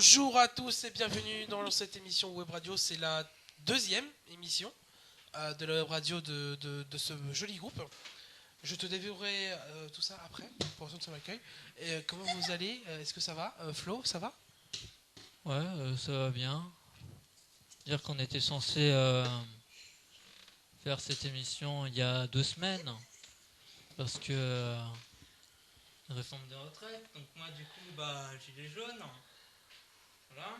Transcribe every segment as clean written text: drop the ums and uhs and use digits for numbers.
Bonjour à tous et bienvenue dans cette émission Web Radio. C'est la deuxième émission de la Web Radio de ce joli groupe. Je te dévoilerai tout ça après, pour l'instant de son accueil. Et, comment vous allez? Est-ce que ça va? Flo, ça va? Ouais, ça va bien. Dire qu'on était censé faire cette émission il y a 2 semaines. Parce que réforme des retraites. Donc moi du coup gilet jaune. Voilà.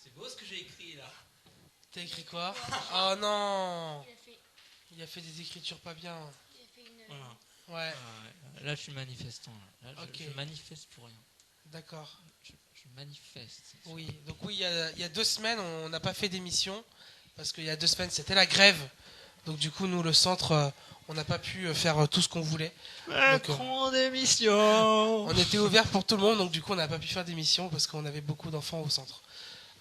C'est beau ce que j'ai écrit là. T'as écrit quoi? Oh non! Il a fait des écritures pas bien. Voilà. Ouais. Là je suis manifestant. Là, Ok. je manifeste pour rien. D'accord. Je manifeste. Oui, donc oui, il y a 2 semaines, on n'a pas fait d'émission. Parce qu'il y a 2 semaines, c'était la grève. Donc du coup, nous, le centre, on n'a pas pu faire tout ce qu'on voulait. Macron d'émission. On était ouvert pour tout le monde, donc du coup, on n'a pas pu faire d'émission parce qu'on avait beaucoup d'enfants au centre.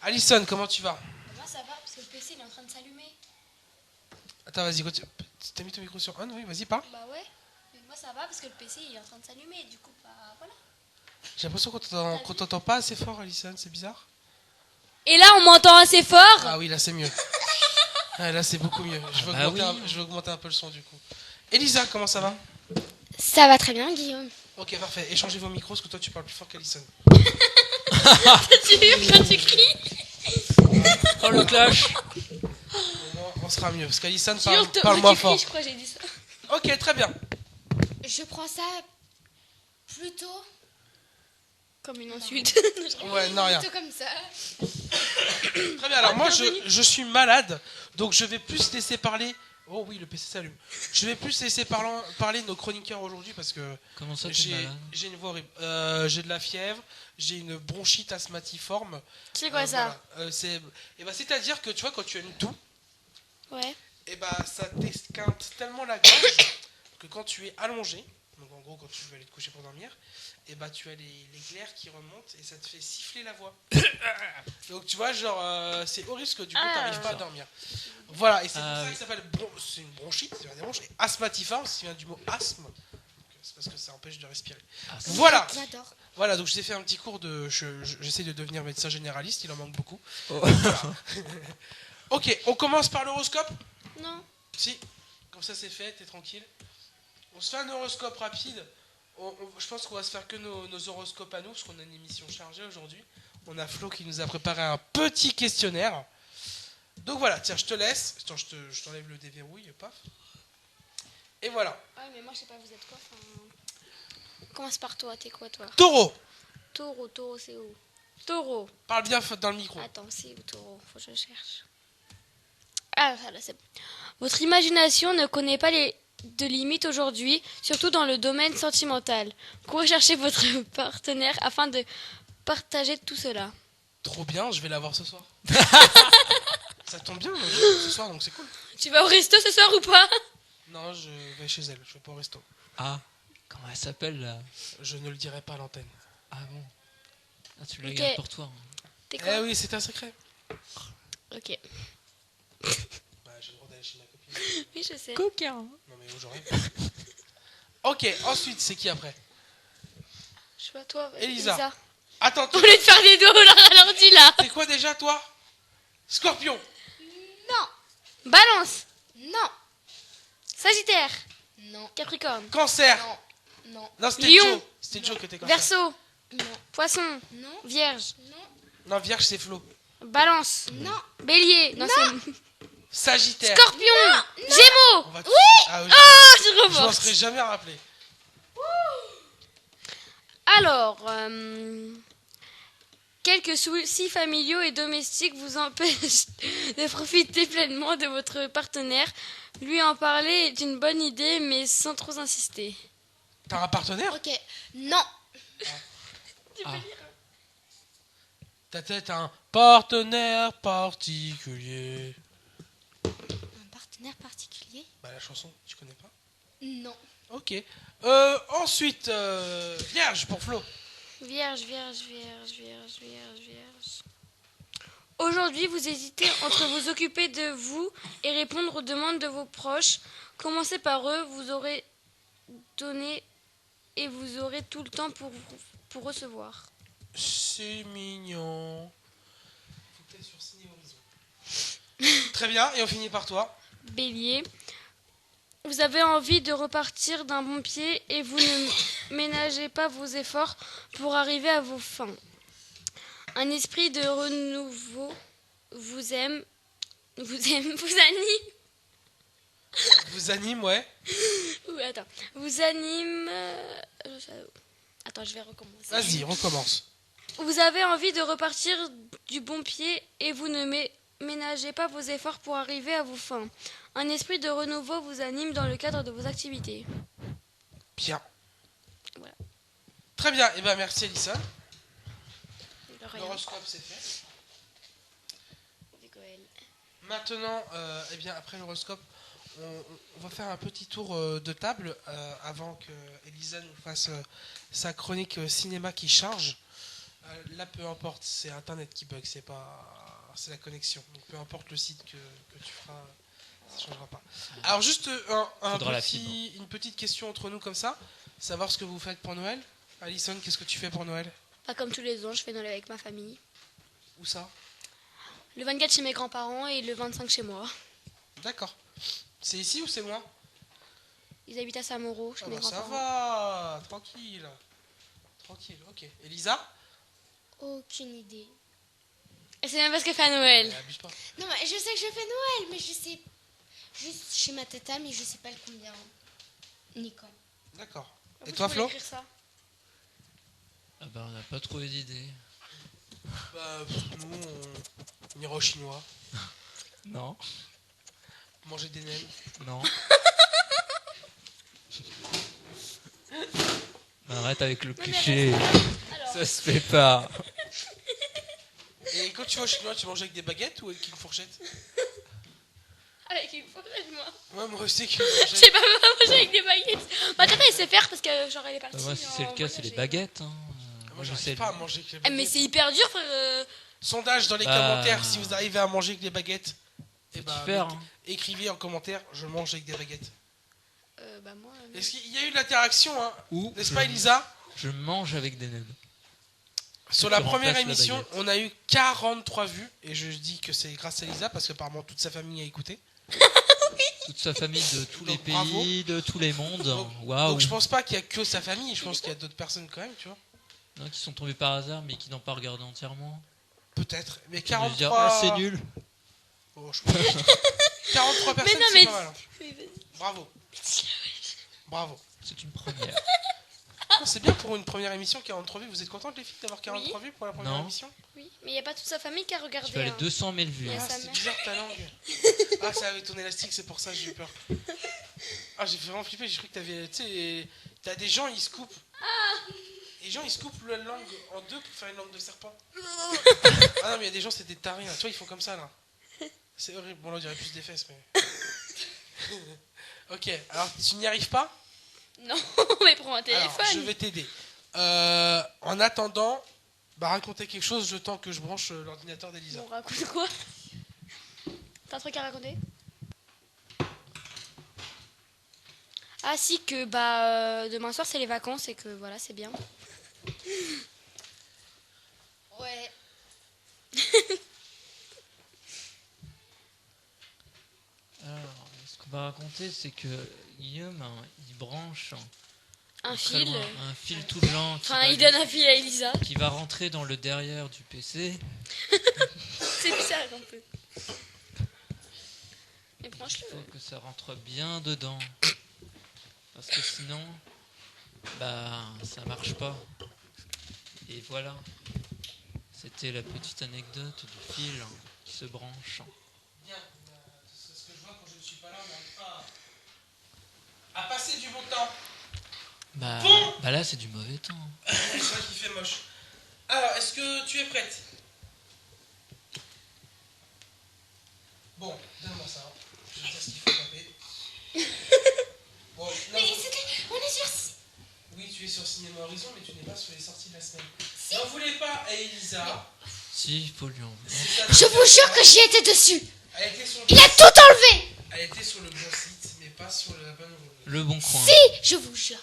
Alison, comment tu vas? Moi ça va parce que le PC il est en train de s'allumer. Attends, vas-y, continue. T'as mis ton micro sur on? Oui, vas-y, parle. Bah ouais, mais moi ça va parce que le PC il est en train de s'allumer. Du coup, bah voilà. J'ai l'impression qu'on t'entend pas assez fort, Alison, c'est bizarre. Et là on m'entend assez fort. Ah oui, là c'est mieux. Ah, là c'est beaucoup mieux. Je vais augmenter un peu le son du coup. Elisa, comment ça va? Ça va très bien, Guillaume. Ok, parfait. Échangez vos micros parce que toi tu parles plus fort qu'Alison. Tu hurles quand tu cries. Oh le clash. Au moins, on sera mieux parce qu'Alison Tu hurles, parle moins tu fort. cries, je crois que j'ai dit ça. Ok, très bien. Je prends ça plutôt comme une insulte. Ouais, non, rien. Plutôt comme ça. Très bien, alors moi je suis malade, donc je vais plus laisser parler. Oh oui, le PC s'allume. Je vais plus laisser parler nos chroniqueurs aujourd'hui parce que Comment ça t'es malade? j'ai une voix horrible. J'ai de la fièvre, j'ai une bronchite asthmatiforme. C'est quoi ça? Voilà. C'est-à-dire que tu vois, quand tu as une toux, Ouais. et ça t'esquinte tellement la gorge que quand tu es allongé, donc en gros quand tu veux aller te coucher pour dormir, et tu as les glaires qui remontent et ça te fait siffler la voix. Donc tu vois, genre c'est horrible parce que du coup t'arrives pas à dormir. Voilà, et c'est pour ça que ça s'appelle c'est une bronchite, c'est une bronchite, et asthmatiforme, ça vient du mot asthme. Donc, c'est parce que ça empêche de respirer. Voilà. J'adore. Voilà, donc je t'ai fait un petit cours de. J'essaie de devenir médecin généraliste, il en manque beaucoup. Oh. Voilà. Ok, on commence par l'horoscope? Non. Si, comme ça c'est fait, t'es tranquille. On se fait un horoscope rapide. Je pense qu'on va se faire que nos horoscopes à nous, parce qu'on a une émission chargée aujourd'hui. On a Flo qui nous a préparé un petit questionnaire. Donc voilà, tiens, je te laisse. Attends, je t'enlève le déverrouille, paf. Et voilà. Ouais, mais moi je sais pas, vous êtes quoi? Commence par toi, t'es quoi toi? Taureau, Taureau, c'est où? Taureau. parle bien dans le micro. Attends, c'est où taureau? Faut que je cherche. Ah, voilà, c'est bon. Votre imagination ne connaît pas de limites aujourd'hui, surtout dans le domaine sentimental. Courez chercher votre partenaire afin de partager tout cela. Trop bien, je vais la voir ce soir. Ça tombe bien, ce soir, donc c'est cool. Tu vas au resto ce soir ou pas? Non, je vais chez elle, je vais pas au resto. Ah, comment elle s'appelle là? Je ne le dirai pas à l'antenne. Ah bon? Ah, tu la Ok. gardes pour toi. Hein. T'es quoi? Eh oui, c'est un secret. Ok. J'ai le droit d'aller chez ma copine. Oui, je sais. Coquin. Non mais j'aurais pas. Ok, ensuite, c'est qui après? Je sais pas, toi. Elisa. Attends, Au lieu de faire des dos, on l'a ralenti là. t'es quoi déjà toi? Scorpion. Non. Balance. Non. Sagittaire. Non. Capricorne. Cancer. Non. Non, c'était Lion. Joe. C'était Joe qui était cancer. Verseau. Non. Poisson. Non. Vierge. Non. Non, Vierge, c'est Flo. Balance. Non. Bélier. Non, c'est Sagittaire. Scorpion. Gémeaux. On va tous- Ah oui, Oh, je je m'en remonte. serais jamais rappelé. Alors, quelques soucis familiaux et domestiques vous empêchent de profiter pleinement de votre partenaire. Lui en parler est une bonne idée, mais sans trop insister. T'as un partenaire? Ok. Non. Ah. Ta tête un partenaire particulier. Un partenaire particulier? Bah la chanson, tu connais pas? Non. Ok. Ensuite, Vierge pour Flo. Vierge. Aujourd'hui, vous hésitez entre vous occuper de vous et répondre aux demandes de vos proches. Commencez par eux, vous aurez donné et vous aurez tout le temps pour recevoir. C'est mignon. Faut que t'ailles sur Ciné Horizon. Très bien, et on finit par toi. Bélier, vous avez envie de repartir d'un bon pied et vous ne ménagez pas vos efforts pour arriver à vos fins. Un esprit de renouveau vous anime. Vous anime, ouais. Attends, vous anime. Attends, je vais recommencer. Vas-y, recommence. Vous avez envie de repartir du bon pied et vous ne ménagez pas vos efforts pour arriver à vos fins. Un esprit de renouveau vous anime dans le cadre de vos activités. Bien. Voilà. Très bien, et ben merci Alison. De rien. L'horoscope c'est fait. C'est Goël. Maintenant, eh bien après l'horoscope, on va faire un petit tour de table avant que Elisa nous fasse sa chronique cinéma qui charge. Là, peu importe, c'est Internet qui bug, c'est la connexion. Donc peu importe le site que tu feras, ça changera pas. Alors juste une petite question entre nous comme ça, savoir ce que vous faites pour Noël. Alison, qu'est-ce que tu fais pour Noël? Pas comme tous les ans, je fais Noël avec ma famille. Où ça? Le 24 chez mes grands-parents et le 25 chez moi. D'accord. C'est ici ou c'est loin? Ils habitent à Saint-Mauro, chez Ah mes bah ça grands-parents. va, tranquille. Tranquille, ok. Elisa? Aucune idée. Et c'est même parce qu'elle fait à Noël. Abuse pas. Non, mais je sais que je fais Noël, mais je sais juste chez ma tata, mais je sais pas le combien. Ni quand. D'accord. Vous Et toi pouvez Flo? écrire ça. Ah bah, on n'a pas trouvé d'idée. Bah, nous, on ira au chinois, Non. manger des nems. Non. Arrête avec le mais cliché. Alors, Ça se fait pas. Et quand tu vas au chinois, tu manges avec des baguettes ou avec une fourchette? avec une fourchette, moi. Ouais, moi aussi avec une Je sais fourchette. pas manger avec des baguettes. Ma tata, elle sait faire parce que, genre, elle est partie. Bah, moi, si c'est le en cas, c'est les voyage et- baguettes. Hein. Moi, je j'arrive sais. pas à manger avec les Eh, baguettes. mais c'est hyper dur, frère. Sondage dans les Bah, commentaires si vous arrivez à manger avec les baguettes. Et Faut t'y faire, hein. écrivez en commentaire, je mange avec des baguettes. Bah, moi. Est-ce qu'il y a eu de l'interaction, hein? Ou N'est-ce pas Elisa? je mange avec des nems. Sur Tu la remplaces première la émission, baguette. on a eu 43 vues. Et je dis que c'est grâce à Elisa parce qu'apparemment toute sa famille a écouté. Toute sa famille de tous les Donc, bravo. pays, de tous les mondes. Donc, Waouh. donc je pense pas qu'il y a que sa famille, je pense qu'il y a d'autres personnes quand même, tu vois. Non, qui sont tombés par hasard, mais qui n'ont pas regardé entièrement. Peut-être. Mais Qui vont se dire, 43... ah, c'est nul. Oh, je pense. 43 personnes, non, c'est mais- pas mal. Hein. Bravo. Bravo. C'est une première. Non, c'est bien pour une première émission, 43 vues. Vous êtes contentes les filles d'avoir 43 vues pour la première Non. émission? Oui, mais il n'y a pas toute sa famille qui a regardé. Tu vas aller hein. 200 000 vues. Il y a hein. sa C'est mère. bizarre ta langue. Ah, c'est avec ton élastique, c'est pour ça que j'ai eu peur. Ah, j'ai vraiment flippé, j'ai cru que t'avais. Tu sais, t'as des gens, ils se coupent. Les gens, ils se coupent la langue en deux pour faire une langue de serpent. Ah non, mais il y a des gens, c'est des tarés. Hein. Tu vois, ils font comme ça là. C'est horrible. Bon, là, on dirait plus des fesses, mais. Ok, alors tu n'y arrives pas? Non, mais prends un Alors, téléphone. je vais t'aider. En attendant, bah, racontez quelque chose le temps que je branche l'ordinateur d'Elisa. On raconte quoi? T'as un truc à raconter? Ah si, que demain soir c'est les vacances et que voilà, c'est bien. Ouais. Alors, ce qu'on va raconter, c'est que Guillaume, hein, il branche Un très fil. loin, un fil tout blanc Enfin, il donne un fil à Elisa. qui va rentrer dans le derrière du PC. C'est bizarre un peu. Mais Il branche-le. faut que ça rentre bien dedans. Parce que sinon, bah, ça marche pas. Et voilà. C'était la petite anecdote du fil qui se branche. Bien, c'est ce que je vois quand je ne suis pas là, on n'arrive pas à passer du bon temps. Bah, Bon. bah là, c'est du mauvais temps. C'est ça qui fait moche. Alors, est-ce que tu es prête? Bon, donne-moi ça. Je vais dire ce qu'il faut taper. Bon, non, Mais on est sur... oui, tu es sur Cinéma Horizon, mais tu n'es pas sur les sorties de la semaine. N'en voulez pas à Elisa. Si, il faut lui enlever. Je vous jure que j'y étais dessus. Elle était sur le Il bon a tout enlevé. Elle était sur le bon site, mais pas sur la bonne route. Le bon coin. Si, je vous jure.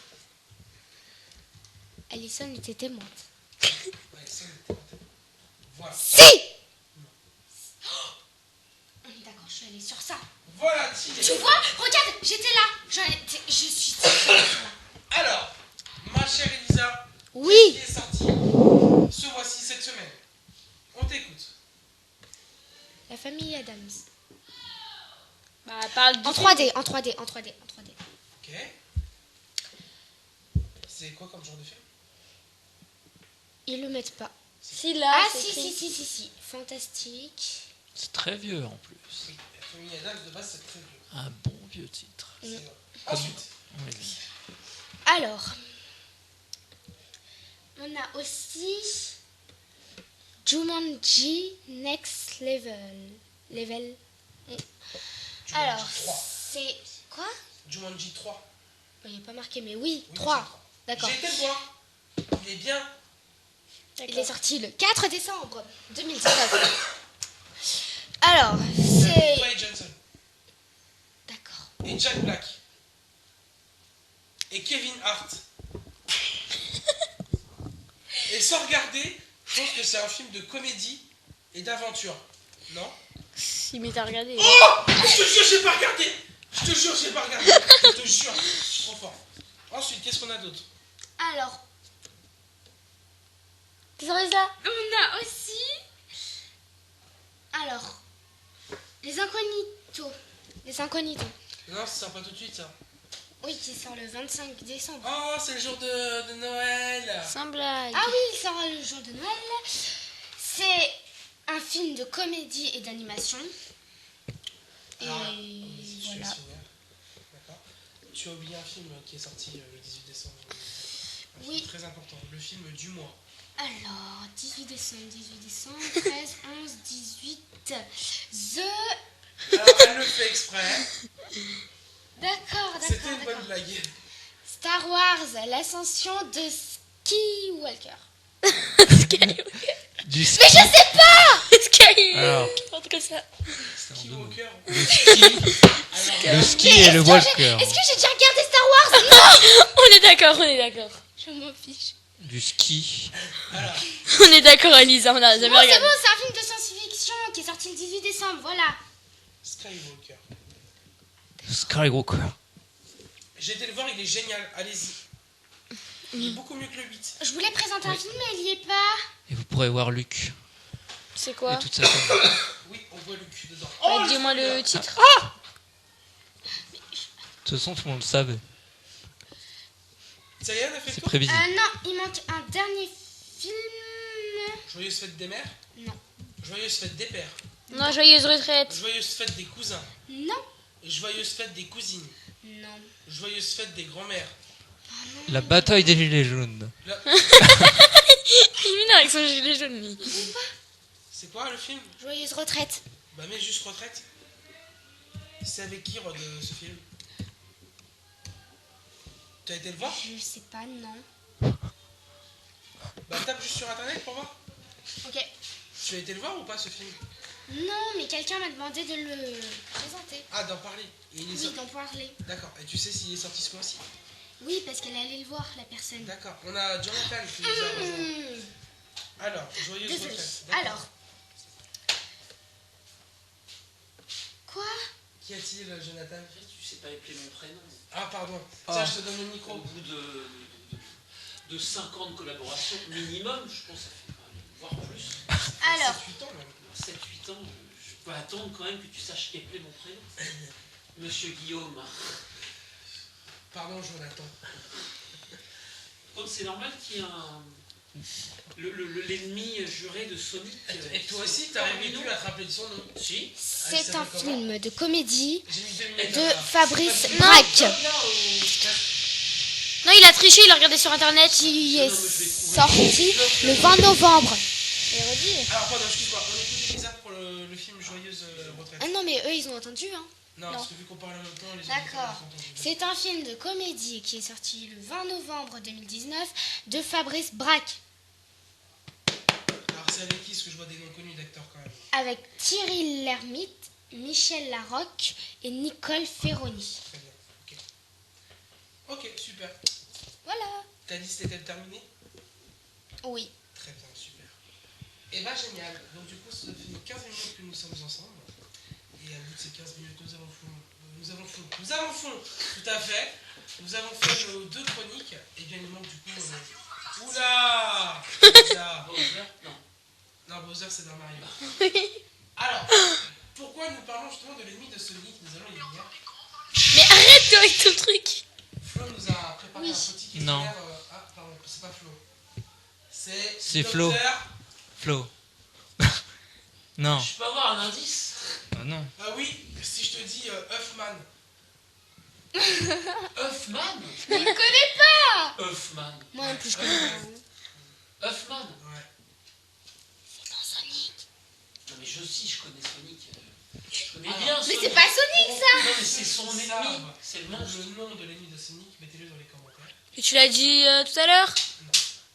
Alison était témointe. Ouais, ça, voilà. Si. On est d'accord, je suis allée sur ça. Voilà, Tilly. Tu vois, regarde, j'étais là. Je suis là. Alors, ma chère Elisa, Oui. qui est sorti ce mois-ci, cette semaine. On t'écoute. La famille Adams. Bah, parle En 3D, en 3D, en 3D, en 3D. Ok. C'est quoi comme genre de film? Ils le mettent pas. Si, là. Ah c'est si, écrit. si. Fantastique. C'est très vieux en plus. Oui, la famille Adams de base, c'est très vieux. Un bon vieux titre. C'est vrai. Ensuite, Oui. Alors, on a aussi Jumanji Next Level. Alors, Jumanji 3. c'est quoi? Jumanji 3. Il n'y a pas marqué, mais oui, Oui, 3. c'est 3. D'accord. J'ai été le voir. Il est bien. Il est sorti le 4 décembre 2019. Alors, c'est... Dwayne Johnson. D'accord. Et Jack Black. Et Kevin Hart. Et sans regarder, je pense que c'est un film de comédie et d'aventure. Non? Si, mais t'as regardé. Oh! Je te jure, j'ai pas regardé! Je te jure, j'ai pas regardé. Je te jure, je suis trop fort. Ensuite, qu'est-ce qu'on a d'autre? Alors, T'es sérieuse là? on a aussi... Alors, les Incognitos. Les Incognitos. Non, ça sort pas tout de suite, ça. Oui, qui sort le 25 décembre. Oh, c'est le jour de Noël. Sans blague. Ah oui, il sort le jour de Noël. C'est un film de comédie et d'animation. Et Alors, je vais voilà. finir. D'accord. Tu as oublié un film qui est sorti le 18 décembre. Un film Oui. très important. Le film du mois. Alors, 18 décembre, 13, 11, 18. Alors, elle le fait exprès. D'accord, C'était une bonne d'accord. blague. Star Wars, l'ascension de Skywalker. Du Mais je sais pas. Sky. Alors. N'importe quoi ça. C'est en Qui deux mots. Walker. Le ski, Alors, le ski et le walker. Est-ce que j'ai déjà regardé Star Wars? Non. On est d'accord, on est d'accord. Je m'en fiche. Du ski. alors, On est d'accord, Elisa, on a jamais Bon, c'est regardé. bon, c'est un film de science-fiction qui est sorti le 18 décembre, voilà. Skywalker. Skywalker. J'ai été le voir, il est génial. Allez-y. Il est beaucoup mieux que le 8. Je voulais présenter un Oui. film, mais il y est pas. Et vous pourrez voir Luc C'est quoi? et toute sa famille. Oui, on voit Luc dedans. Bah, le dis-moi spoiler. le titre. De toute façon, tout le monde le savait. Ça y est, on a fait le C'est tour. prévisible. Non, il manque un dernier film. Joyeuse fête des mères. Non. Joyeuse fête des pères. Non, joyeuse retraite. Joyeuse fête des cousins. Non. Joyeuse fête des cousines. Non. Joyeuse fête des grands-mères. La bataille des gilets jaunes. La- Il est mignon avec son gilet jaune, lui. C'est quoi le film? Joyeuse retraite. Bah, mais juste retraite. C'est avec qui de ce film? Tu as été le voir? Je sais pas, non. Bah, tape juste sur internet pour voir. Ok. Tu as été le voir ou pas ce film? Non, mais quelqu'un m'a demandé de le présenter. Ah, d'en parler. Et il est Oui, sorti. d'en parler. D'accord. Et tu sais s'il est sorti ce mois-ci? Oui, parce qu'elle allait le voir, la personne. D'accord. On a Jonathan qui nous a rejoint. Alors, joyeuse Désolée. retraite. D'accord. Alors. Quoi? Qu'y a-t-il, Jonathan? Tu sais pas appeler mon prénom. Ah, pardon. Ah. Tiens, je te donne le Au micro. bout de 5 ans de collaboration minimum, je pense que ça fait voire plus. Alors. 7-8 ans même. 7-8 ans, je peux attendre quand même que tu saches appeler mon prénom. Monsieur Guillaume. Pardon, Jonathan. Comme c'est normal qu'il y ait l'ennemi juré de Sonic. Et toi aussi, t'arrives plus à te rappeler de son nom. Si. C'est ça un fait comment film de comédie J'ai mis 2 minutes. de là. Fabrice Non. Braque. Non, il a triché, il a regardé sur internet. Qui est sorti le 20 novembre. Il a redit. Alors, pardon, excuse-moi. On écoute Elisa pour le film Joyeuse retraite. Ah non, mais eux, ils ont entendu, hein. Non, parce que vu qu'on parle en même temps, les D'accord. auditeurs ont entendu. C'est un film de comédie qui est sorti le 20 novembre 2019 de Fabrice Braque Alors, c'est avec qui? Parce que je vois des noms connus d'acteurs quand même. avec Thierry Lhermitte, Michel Larocque et Nicole Ferroni. Très bien. Ok. Ok, super. Voilà. Ta liste est-elle terminée? Oui. Très bien, super. Et bah génial. Donc du coup, ça fait 15 minutes que nous sommes ensemble. Et à bout de ces 15 minutes, tout à fait. Nous avons fait nos 2 chroniques. Et bien il manque du coup... Oula Bowser, non. Non, Bowser c'est dans Mario. Alors, pourquoi nous parlons justement de l'ennemi de Sonic? Nous allons y venir. Mais arrête avec ton truc. Flo nous a préparé un petit questionnaire. Non. Ah, pardon, c'est pas Flo. C'est Flo. Docteur. Flo. Non. Je peux avoir un indice? Ah non. Oui, si je te dis Huffman. Huffman? Je ne connais pas. Huffman. Moi non plus, je connais pas. Huffman? Ouais. C'est dans Sonic. Non mais je connais Sonic. Je connais Ah, bien Mais Sonic. c'est pas Sonic, ça. Non mais c'est son Ça, ennemi. C'est le monstre. Le nom de l'ennemi de Sonic, mettez-le dans les commentaires. Et tu l'as dit tout à l'heure?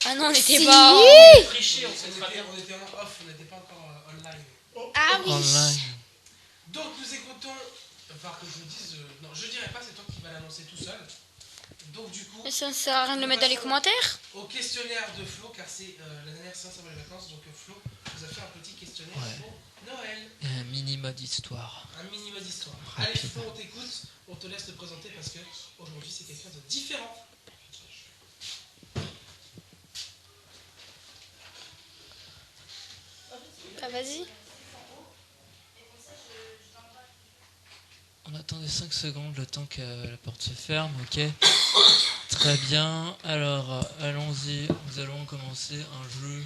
Ah non, on n'était Si. pas... On a triché, on sait très bien. On était en off, on n'était pas encore online. Ah oui. Online. Donc nous écoutons, enfin que je vous dise, non je dirais pas, c'est toi qui vas l'annoncer tout seul. Donc du coup, Mais ça ne sert à rien de le mettre dans les commentaires. au questionnaire de Flo, car c'est la dernière séance avant les vacances, donc Flo vous a fait un petit questionnaire Ouais. pour Noël. Et un mini mode histoire. Un mini mode histoire. Rapide. Allez Flo, on t'écoute, on te laisse te présenter parce que aujourd'hui c'est quelqu'un de différent. Ah, vas-y. On attendait 5 secondes le temps que la porte se ferme, ok. Très bien, alors allons-y, nous allons commencer un jeu.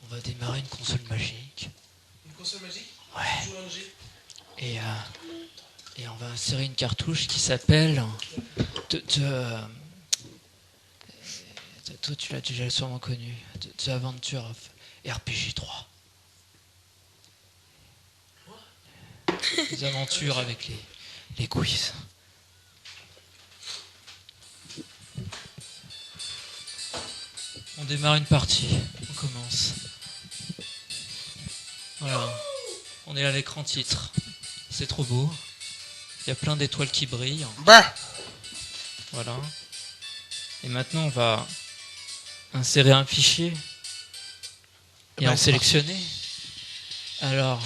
On va démarrer une console magique. Une console magique. Ouais. Joue un G. Et on va insérer une cartouche qui s'appelle... Toi tu l'as déjà sûrement connu. The Adventure of RPG 3. Les aventures avec les quiz. On démarre une partie. On commence. Voilà. On est à l'écran titre. C'est trop beau. Il y a plein d'étoiles qui brillent. Bah. Voilà. Et maintenant, on va insérer un fichier et en sélectionner. Alors,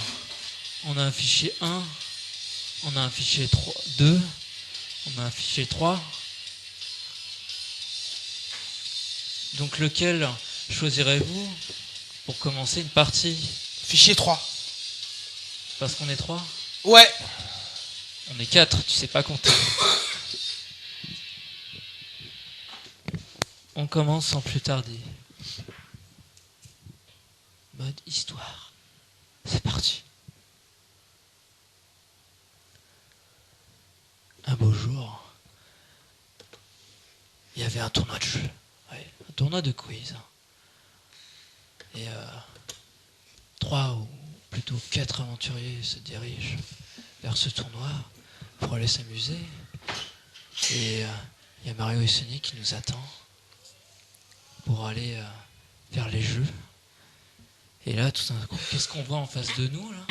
on a un fichier 1, on a un fichier 3, 2, on a un fichier 3. Donc lequel choisirez-vous pour commencer une partie? Fichier 3. Parce qu'on est 3? Ouais. On est 4, tu sais pas compter. On commence sans plus tarder. Mode histoire. C'est parti. Un beau jour, il y avait un tournoi de jeu. Ouais, un tournoi de quiz. Et 3 ou plutôt 4 aventuriers se dirigent vers ce tournoi pour aller s'amuser. Et il y a Mario et Sonic qui nous attendent pour aller vers les jeux. Et là, tout d'un coup, qu'est-ce qu'on voit en face de nous, là,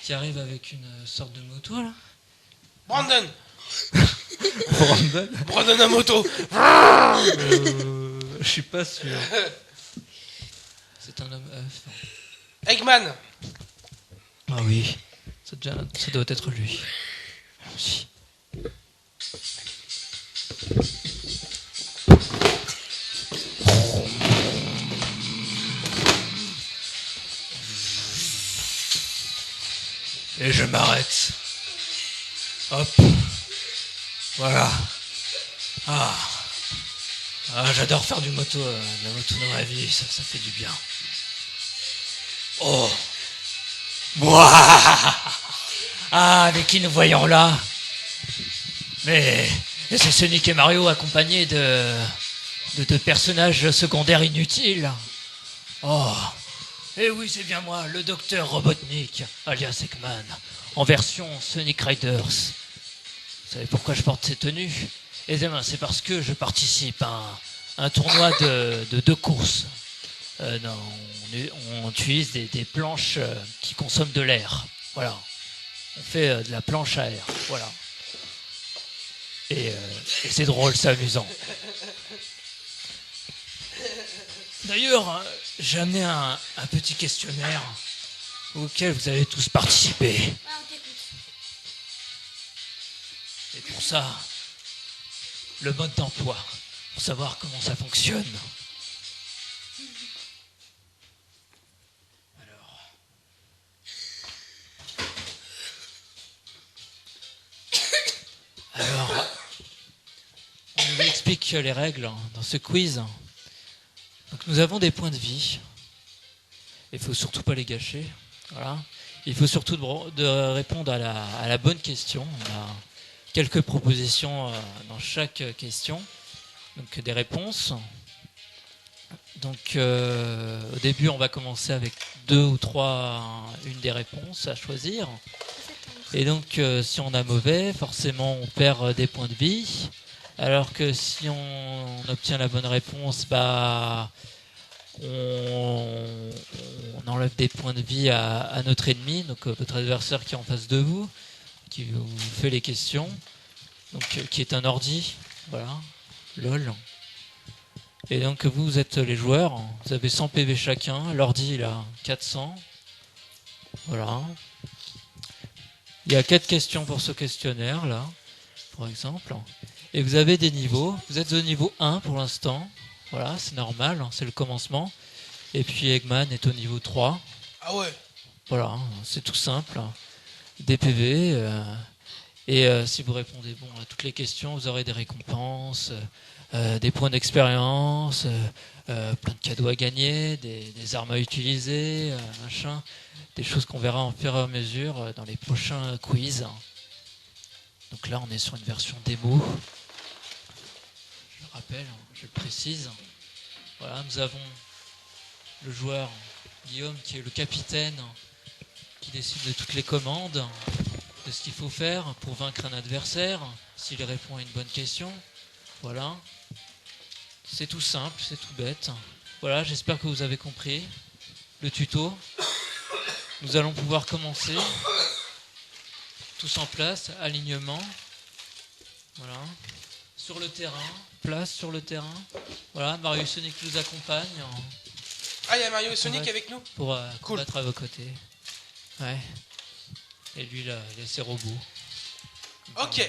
qui arrive avec une sorte de moto, là? Brandon. Brandon? Brandon à moto. Je suis pas sûr. C'est un homme œuf. Eggman. Ah oui, ça doit être lui. Allons-y. Et je m'arrête. Hop. Voilà. Ah, j'adore faire de la moto dans ma vie, ça fait du bien. Oh. Mouah. Ah, mais qui nous voyons là? Mais c'est Sonic et Mario accompagnés de deux personnages secondaires inutiles. Oh. Eh oui, c'est bien moi, le docteur Robotnik, alias Eggman, en version Sonic Riders. Vous savez pourquoi je porte cette tenue? Eh bien, c'est parce que je participe à un tournoi de 2 courses. Non, on utilise des planches qui consomment de l'air. Voilà. On fait de la planche à air. Voilà. Et c'est drôle, c'est amusant. D'ailleurs, j'ai amené un petit questionnaire auquel vous allez tous participer. Ah, on t'écoute. Et pour ça, le mode d'emploi, pour savoir comment ça fonctionne. Alors, on vous explique les règles dans ce quiz. Donc, nous avons des points de vie. Il faut surtout pas les gâcher. Voilà. Il faut surtout de répondre à la bonne question. On a quelques propositions dans chaque question. Donc des réponses. Donc au début, on va commencer avec 2 ou 3, une des réponses à choisir. Et donc si on a mauvais, forcément on perd des points de vie. Alors que si on obtient la bonne réponse, on enlève des points de vie à notre ennemi, donc votre adversaire qui est en face de vous, qui vous fait les questions, donc qui est un ordi, voilà, lol. Et donc vous êtes les joueurs, vous avez 100 PV chacun, l'ordi il a 400, voilà. Il y a 4 questions pour ce questionnaire là, par exemple, et vous avez des niveaux. Vous êtes au niveau 1 pour l'instant. Voilà, c'est normal, c'est le commencement. Et puis Eggman est au niveau 3. Ah ouais. Voilà, c'est tout simple. Des PV. Et si vous répondez bon à toutes les questions, vous aurez des récompenses, des points d'expérience, plein de cadeaux à gagner, des armes à utiliser, machin. Des choses qu'on verra en fur et à mesure dans les prochains quiz. Donc là, on est sur une version démo. Je le rappelle, je le précise. Voilà, nous avons le joueur Guillaume qui est le capitaine, qui décide de toutes les commandes, de ce qu'il faut faire pour vaincre un adversaire, s'il répond à une bonne question. Voilà. C'est tout simple, c'est tout bête. Voilà, j'espère que vous avez compris le tuto. Nous allons pouvoir commencer. Tous en place, alignement. Voilà. Sur le terrain, place sur le terrain. Voilà, Mario et Sonic nous accompagnent Ah, il y a Mario et Sonic avec nous. pour Cool. combattre à vos côtés. Ouais. Et lui, là, il a ses robots. Ok.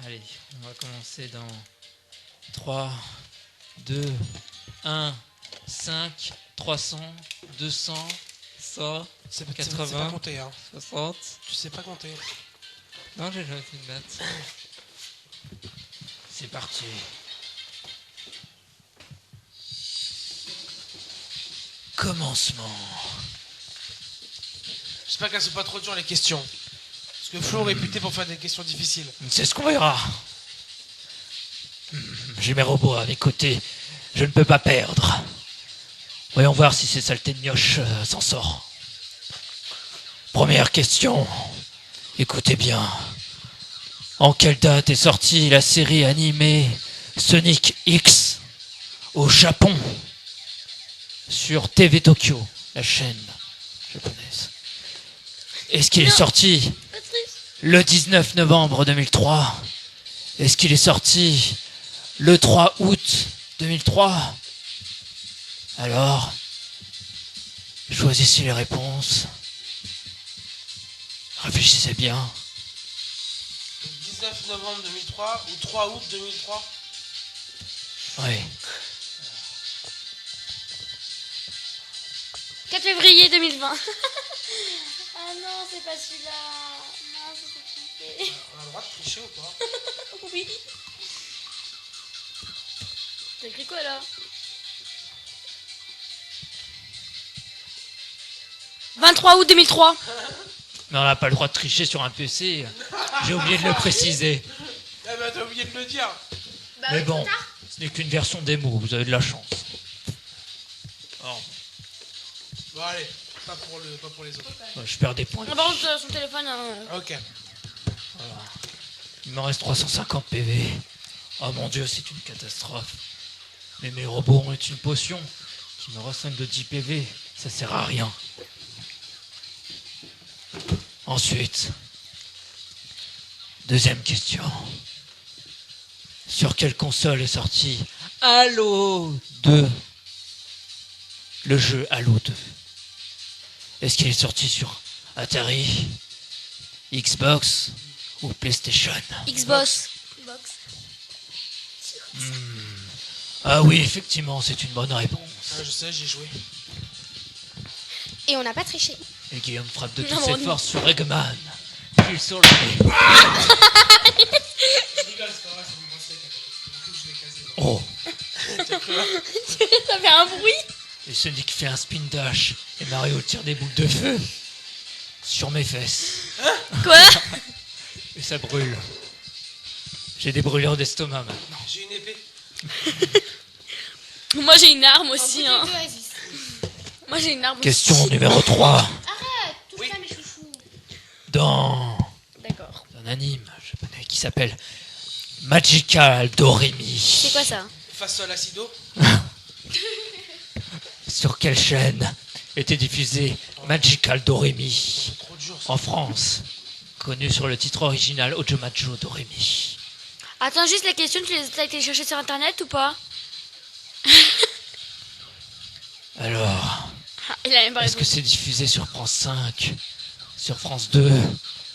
Allez, on va commencer dans 3, 2, 1, 5, 300, 200, 100, C'est pas 80, compter, hein. 60. Tu sais pas compter. Non, j'ai jamais fait de maths. C'est parti. Commencement. J'espère qu'elles sont pas trop dures les questions. Parce que Flo est réputé pour faire des questions difficiles. C'est ce qu'on verra. J'ai mes robots à mes côtés. Je ne peux pas perdre. Voyons voir si ces saletés de mioche s'en sort. Première question. Écoutez bien. En quelle date est sortie la série animée Sonic X au Japon sur TV Tokyo, la chaîne japonaise? Est-ce qu'il est sorti le 19 novembre 2003? Est-ce qu'il est sorti le 3 août 2003? Alors, choisissez les réponses. Réfléchissez bien. Le 19 novembre 2003 ou 3 août 2003. Oui. 4 février 2020. Ah non, c'est pas celui-là. Non, c'est trompé. On a le droit de tricher ou pas? Oui. T'as écrit quoi là? 23 août 2003. Mais on n'a pas le droit de tricher sur un PC. J'ai oublié de le préciser. Eh ben t'as oublié de le dire. Bah Mais oui, bon, trop tard. ce n'est qu'une version démo, vous avez de la chance. Oh, Bon allez, pas pour les autres. je perds des points. Ah, par contre, son téléphone. Ok. Il me reste 350 PV. Oh mon dieu, c'est une catastrophe. Mais mes robots ont une potion qui me ressemble de 10 PV. Ça sert à rien. Ensuite, deuxième question. Sur quelle console est sorti Halo 2 le jeu Halo 2? Est-ce qu'il est sorti sur Atari, Xbox ou PlayStation? Xbox. Ah oui, effectivement, c'est une bonne réponse. Ah, je sais, j'y ai joué. Et on n'a pas triché. Et Guillaume frappe de toutes Non, ses on- forces sur Eggman. Puis sur le nez. Je rigole, c'est pas vrai, c'est mon bracelet qui a tapé. Du coup, je l'ai cassé. Oh, T'as cru, hein? Ça fait un bruit. et Sonic fait un spin dash et Mario tire des boules de feu sur mes fesses. Quoi? Et ça brûle. J'ai des brûlures d'estomac maintenant. J'ai une épée. Moi j'ai une arme En aussi. bouteille Hein. d'Oasis. Moi j'ai une arme Question aussi. numéro 3. Arrête, touche Oui. pas mes chouchous. Dans D'accord. un anime japonais qui s'appelle Magical Doremi. C'est quoi ça? Face à l'acido. Sur quelle chaîne était diffusé Magical Doremi? Trop dur, ça. En France, connu sur le titre original Ojomajo Doremi. Attends, juste les questions, tu les as été chercher sur internet ou pas? Alors, Ah, il a même pas est-ce que répondu. c'est diffusé sur France 5, sur France 2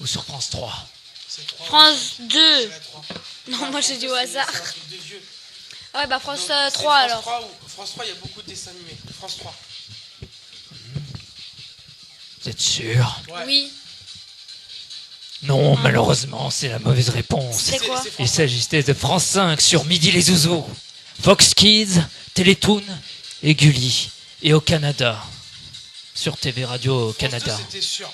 ou sur France 3? C'est 3. France 2. C'est la 3. Non, moi j'ai dit au hasard. C'est un truc de vieux. Ah ouais, bah France Donc, c'est 3 France alors. 3 France 3, il y a beaucoup de dessins animés. France 3. Vous êtes sûr? Ouais. Oui. Non, malheureusement, c'est la mauvaise réponse. C'est quoi? Il France 3. s'agissait de France 5 sur Midi les Ouzous, Fox Kids, Télétoon et Gulli. Et au Canada, sur TV Radio au France 2, Canada. c'était sûr.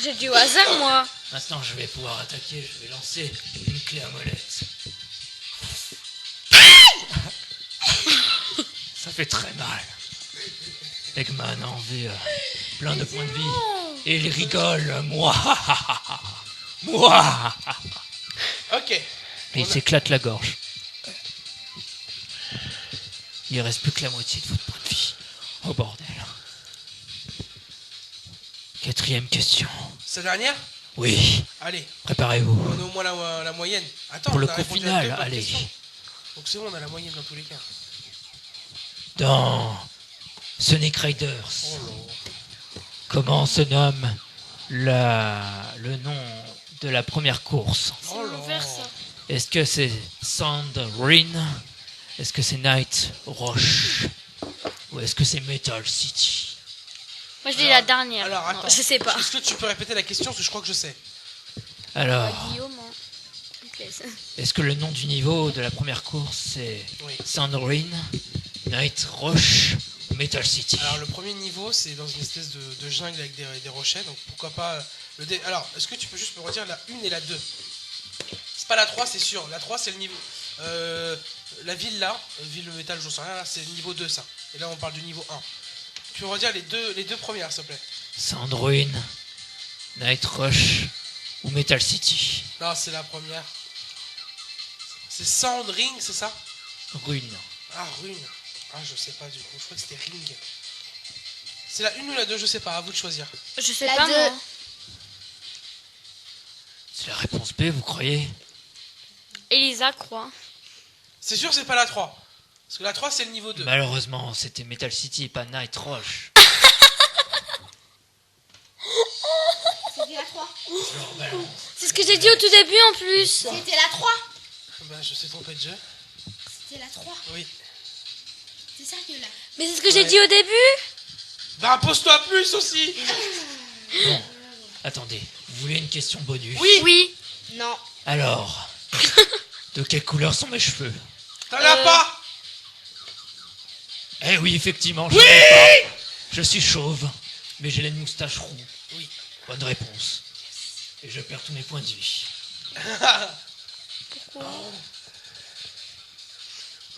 J'ai dit au hasard moi. Maintenant, je vais pouvoir attaquer. Je vais lancer une clé à molette. Ça fait très mal. Eggman a enlevé plein de points de vie. Et il rigole. Moi. Moi. Ok. Et il s'éclate la gorge. Il reste plus que la moitié de votre point de vie. Oh bordel. 4e question. C'est la dernière? Oui, Allez, préparez-vous. on a au moins la moyenne. Attends, Pour on le a coup répondu à final, deux bonnes allez. questions. Donc c'est bon, on a la moyenne dans tous les cas. Dans Sonic Riders, Oh là. comment se nomme le nom de la première course? C'est Oh là. l'envers ça. Est-ce que c'est Sand Ring? Est-ce que c'est Night Rush? Ou est-ce que c'est Metal City? Moi je dis la dernière. Alors Non, attends. je sais pas. Est-ce que tu peux répéter la question parce que je crois que je sais. Alors, Guillaume. Hein. Ok, ça- est-ce que le nom du niveau de la première course c'est Oui. Sand Ring, Night Rush ou Metal City? Alors le premier niveau, c'est dans une espèce de jungle avec des rochers, donc pourquoi pas Alors, est-ce que tu peux juste me redire la 1 et la 2? C'est pas la 3, c'est sûr. La 3, c'est le niveau... la ville là, ville métal, j'en sais rien, là, c'est le niveau 2 ça. Et là, on parle du niveau 1. Tu peux me redire les deux premières, s'il te plaît? Sand Ring, Night Rush ou Metal City? Non, c'est la première. C'est Sand Ring, c'est ça? Rune. Ah, Rune. Ah, je sais pas du coup, je crois que c'était Ring. C'est la 1 ou la 2, je sais pas, à vous de choisir. Je sais La pas deux. moi. C'est la réponse B, vous croyez? Elisa croit. C'est sûr, c'est pas la 3. Parce que la 3, c'est le niveau 2. Malheureusement, c'était Metal City et pas Night Rush. C'était la 3. C'est ce que j'ai dit au tout début en plus. C'était la 3. Bah, je sais trompé de jeu. C'était la 3. Oui. C'est sérieux là. Mais c'est ce que j'ai dit au début. Bah, pose-toi plus aussi. Bon, attendez, vous voulez une question bonus? Oui. Oui. Non. Alors, de quelle couleur sont mes cheveux? T'en as pas. Eh oui, effectivement, je n'ai pas. Je suis chauve, mais j'ai les moustaches roux. Oui. Bonne réponse. Et je perds tous mes points de vie. On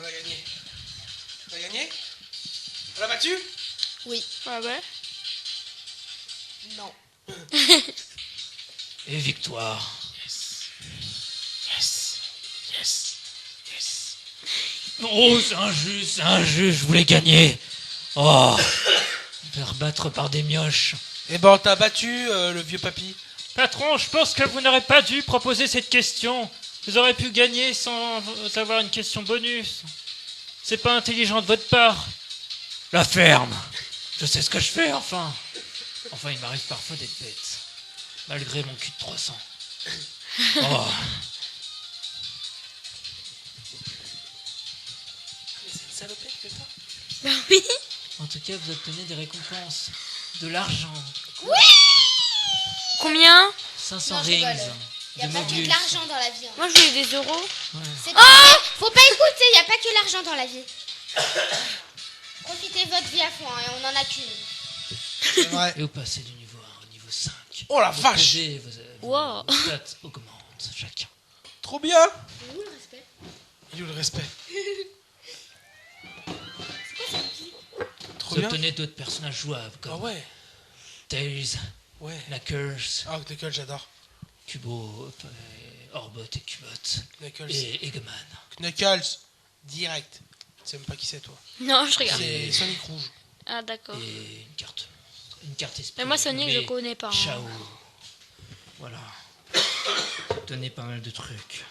l'a gagné. On l'a gagné? On l'a battu? Ah ouais. Non. Et victoire. Yes. Yes. Yes. Oh, c'est injuste, je voulais gagner. Oh, me faire battre par des mioches. Eh ben, on t'a battu, le vieux papy. Patron, je pense que vous n'aurez pas dû proposer cette question. Vous aurez pu gagner sans avoir une question bonus. C'est pas intelligent de votre part. La ferme. Je sais ce que je fais, enfin. Enfin, il m'arrive parfois d'être bête. Malgré mon cul de 300. Oh. Mais c'est une salopette que toi. Bah oui. En tout cas, vous obtenez des récompenses. De l'argent. Combien? 500 Non, je rings. rigole. Il De n'y a pas que de Mobius. l'argent dans la vie. hein. Moi, je voulais des euros. Ouais. Faut pas écouter, il n'y a pas que l'argent dans la vie. Profitez de votre vie à fond, hein, et on en a qu'une. C'est vrai. Et vous passez du niveau 1 au niveau 5. Oh la Vos vache. PV et vos Wow. stats augmentent chacun. Trop bien. Où le respect? Il y a le respect. Trop Vous bien. obtenez d'autres personnages jouables comme Ah ouais. Tails, Ouais. Knuckles, Ah, Knuckles, j'adore. Kubo, Orbot et Cubot. Knuckles. Et Eggman. Knuckles. Direct. Tu sais même pas qui c'est, toi. Non, je regarde. C'est Sonic Rouge. Ah, d'accord. Et une carte. Une carte esprit. Mais moi, Sonic, je nommée connais pas. hein. Chao. Voilà. Obtenez pas mal de trucs.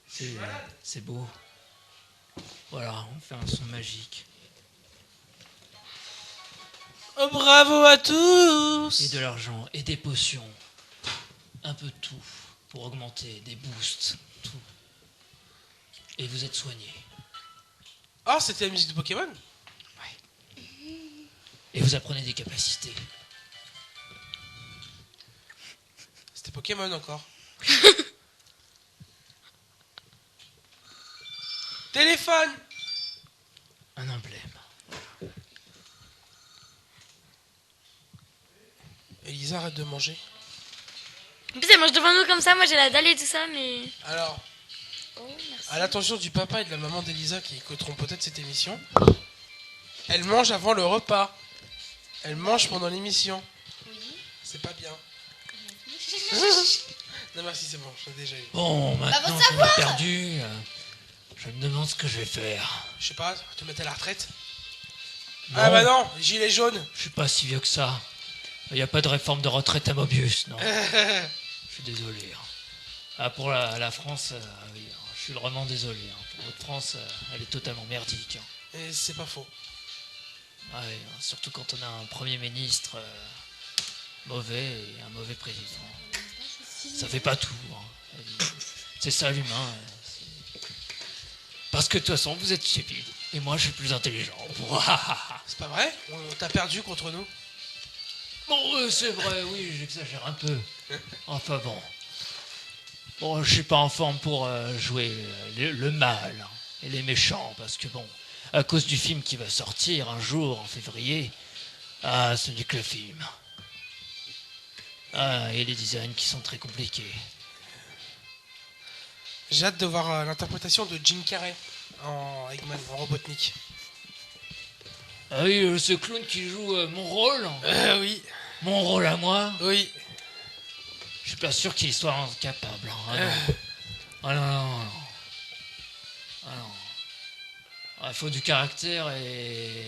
C'est beau. Voilà, on fait un son magique. Oh, bravo à tous. Et de l'argent, et des potions. Un peu de tout. Pour augmenter, des boosts, tout. Et vous êtes soigné. Ah, c'était la musique de Pokémon. Et vous apprenez des capacités. C'était Pokémon encore. Téléphone. Un emblème. Elisa, arrête de manger. En plus, elle mange devant nous comme ça. Moi, j'ai la dalle et tout ça, mais. Alors, Oh, merci. à l'attention du papa et de la maman d'Elisa qui écouteront peut-être cette émission, elle mange avant le repas. Elle mange pendant l'émission. Oui. C'est pas bien. Non merci, c'est bon, j'en ai déjà eu. Bon, maintenant votre qu'on a perdu, je me demande ce que je vais faire. Je sais pas, te mettre à la retraite. Non, Ah bah non, gilet jaune. je suis pas si vieux que ça. Il n'y a pas de réforme de retraite à Mobius, non. Je suis désolé. hein. Ah, pour la France, oui, je suis vraiment désolé. Pour notre France, elle est totalement merdique. Et c'est pas faux. Ouais, surtout quand on a un Premier ministre mauvais et un mauvais président. Ça fait pas tout. C'est ça l'humain. Parce que de toute façon, vous êtes stupide. Et moi, je suis plus intelligent. C'est pas vrai? On t'a perdu contre nous. Bon, c'est vrai, oui, j'exagère un peu. Enfin bon. Bon, je suis pas en forme pour jouer le mal hein, et les méchants, parce que bon, à cause du film qui va sortir un jour en février, ah, ce n'est que le film. Ah, et les designs qui sont très compliqués. J'ai hâte de voir l'interprétation de Jim Carrey en Eggman, en Robotnik. Ah oui, ce clown qui joue mon rôle, Oui, mon rôle à moi, oui. je suis pas sûr qu'il soit capable. hein. Ah non. Ah non, non, non. Ah non. Ah, il faut du caractère et...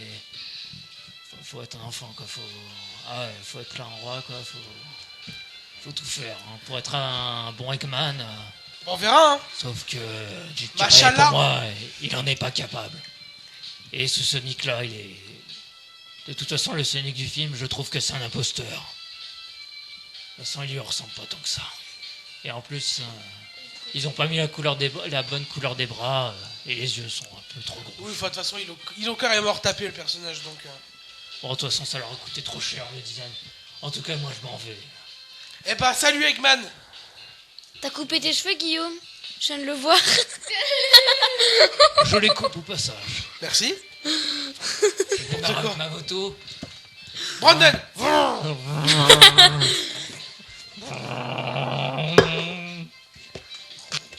Faut être un enfant, quoi. Faut être là en roi, quoi. Faut tout faire hein, pour être un bon Eggman. Bon, on verra, hein. Sauf que Jim Carrey, Machallah. pour moi, il en est pas capable. Et ce Sonic-là, il est... De toute façon, le Sonic du film, je trouve que c'est un imposteur. De toute façon, il lui ressemble pas tant que ça. Et en plus, ils ont pas mis la bonne couleur des bras, et les yeux sont un peu trop gros. Oui, enfin, de toute façon, ils ont carrément retapé le personnage, donc... Bon, de toute façon, ça leur a coûté trop cher, le design. En tout cas, moi, je m'en vais. Eh bah, salut Eggman. T'as coupé tes cheveux, Guillaume? Je viens de le voir. Je les coupe au passage. Merci. Je démarre quoi avec ma moto. Brandon.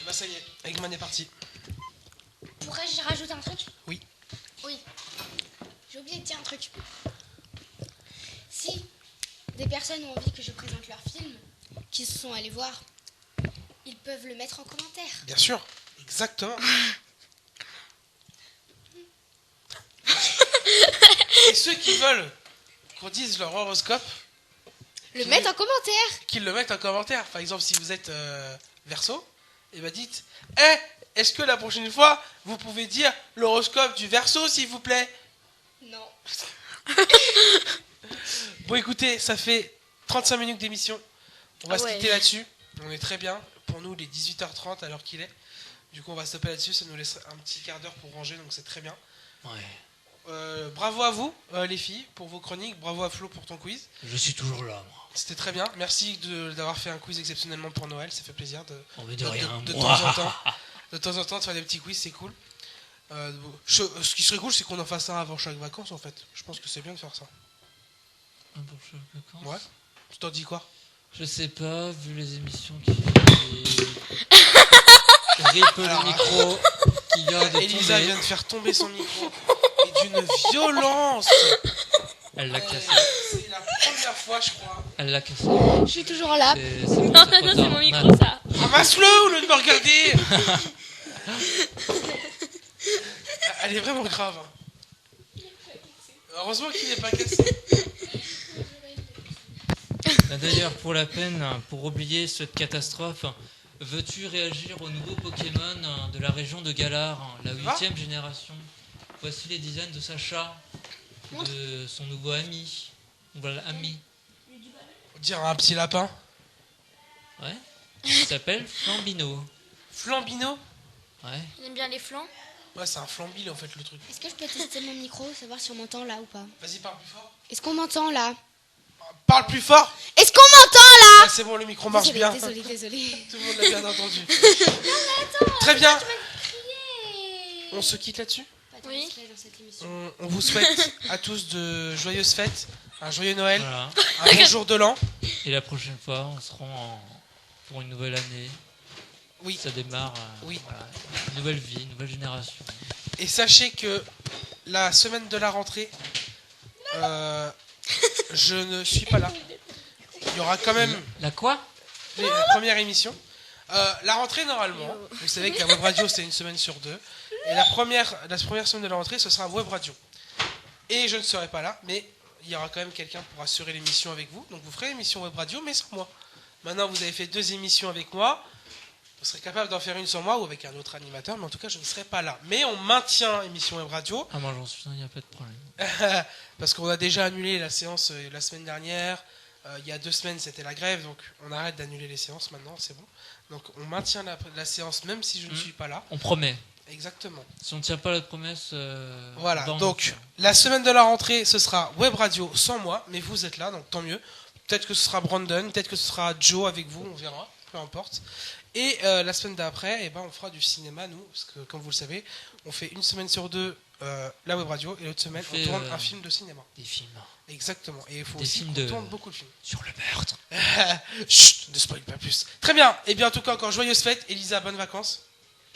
Bah ça y est, Eggman est parti. Pourrais-je rajouter un truc? Oui. Oui. J'ai oublié de dire un truc. Si des personnes ont envie que je présente leur film, qui se sont allés voir, ils peuvent le mettre en commentaire. Bien sûr, exactement. Et ceux qui veulent qu'on dise leur horoscope, Le mettre en commentaire. qu'ils le mettent en commentaire. Par exemple, si vous êtes Verseau, et bah dites est-ce que la prochaine fois, vous pouvez dire l'horoscope du Verseau, s'il vous plaît? Non. Bon, écoutez, ça fait 35 minutes d'émission. On va Ah se ouais. quitter là-dessus. On est très bien. Pour nous, il est 18h30 à l'heure qu'il est. Du coup, on va stopper là-dessus. Ça nous laisse un petit quart d'heure pour ranger, donc c'est très bien. Ouais. Bravo à vous, les filles, pour vos chroniques. Bravo à Flo pour ton quiz. Je suis toujours là, moi. C'était très bien. Merci d'avoir fait un quiz exceptionnellement pour Noël. Ça fait plaisir On veut de rien, de moi. temps en temps. De temps en temps, de faire des petits quiz, c'est cool. Ce qui serait cool, c'est qu'on en fasse un avant chaque vacances, en fait. Je pense que c'est bien de faire ça. Un bon choc de vacances. Ouais. Tu t'en dis quoi? Je sais pas, vu les émissions qui rip Alors, le micro qui vient de Elisa tomber. vient de faire tomber son micro. Et d'une violence. Elle l'a cassé. C'est la première fois, je crois. Elle l'a cassé. Je suis toujours là. C'est Non, bon, non, c'est non, trop c'est tard. mon micro, Non. ça. Ramasse-le au lieu de me regarder. Elle est vraiment grave. Heureusement qu'il n'est pas cassé. D'ailleurs, pour la peine, pour oublier cette catastrophe, veux-tu réagir au nouveau Pokémon de la région de Galar, la 8e génération? Voici les designs de Sacha, de son nouveau ami. Voilà, ami. On dirait un petit lapin. Ouais. Il s'appelle Flambino. Flambino. Ouais. J'aime bien les flancs. Ouais, c'est un flambil en fait le truc. Est-ce que je peux tester mon micro, savoir si on m'entend là ou pas? Vas-y, parle plus fort. Est-ce qu'on m'entend là? Parle plus fort. Est-ce qu'on m'entend là? Ah, c'est bon, le micro marche bien. Désolé. Tout le monde l'a bien entendu. Très bien. On se quitte là-dessus. Oui. Dans cette émission. On vous souhaite à tous de joyeuses fêtes, un joyeux Noël, Voilà. un bon jour de l'an. Et la prochaine fois, on sera pour une nouvelle année. Oui. Ça démarre. Oui. Voilà. Une nouvelle vie, une nouvelle génération. Et sachez que la semaine de la rentrée, je ne suis pas là. Il y aura quand même La quoi? la première émission. La rentrée, normalement, vous savez que la web radio, c'est une semaine sur deux. Et la première semaine de la rentrée, ce sera web radio. Et je ne serai pas là, mais il y aura quand même quelqu'un pour assurer l'émission avec vous. Donc vous ferez l'émission web radio, mais sans moi. Maintenant, vous avez fait 2 émissions avec moi. Vous serez capable d'en faire une sans moi ou avec un autre animateur, mais en tout cas, je ne serai pas là. Mais on maintient émission web radio. Ah, moi j'en suis, il n'y a pas de problème. Parce qu'on a déjà annulé la séance la semaine dernière. Il y a 2 semaines, c'était la grève, donc on arrête d'annuler les séances maintenant, c'est bon. Donc on maintient la séance même si je ne suis pas là. On promet. Exactement. Si on ne tient pas notre promesse. Voilà, on donc la semaine de la rentrée, ce sera web radio sans moi, mais vous êtes là, donc tant mieux. Peut-être que ce sera Brandon, peut-être que ce sera Joe avec vous, on verra, peu importe. Et la semaine d'après, eh ben, on fera du cinéma, nous, parce que comme vous le savez, on fait une semaine sur 2 la web radio, et l'autre semaine, on tourne un film de cinéma. Des films. Exactement, et il faut Des aussi films qu'on de- tourne beaucoup de films. Sur le meurtre. Chut, ne spoil pas plus. Très bien, et bien en tout cas, encore joyeuses fêtes. Elisa, bonnes vacances.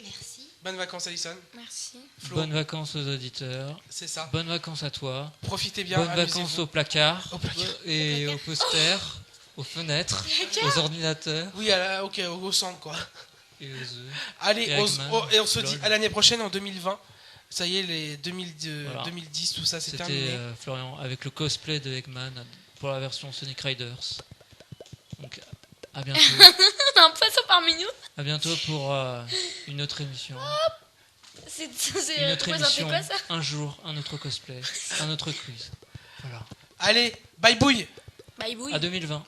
Merci. Bonnes vacances, Alison. Merci. Flo, Bonnes vacances aux auditeurs. c'est ça. Bonnes vacances à toi. Profitez bien, Bonnes amusez-vous. vacances au placard. Au placard. Et aux posters. Aux fenêtres. Aux ordinateurs. Oui, ok, au centre, quoi. Et aux œufs. Allez, Et Eggman, et on se dit lol. à l'année prochaine, en 2020. Ça y est, les 2010, Voilà. 2010, tout ça, c'est C'était terminé. Florian avec le cosplay de Eggman pour la version Sonic Riders. Donc à bientôt. Un poisson parmi nous. À bientôt pour une autre émission. C'est Une autre représenté émission. quoi ça? Un jour, un autre cosplay. Un autre quiz. Voilà. Allez, bye bouille. Bye bouille. À 2020.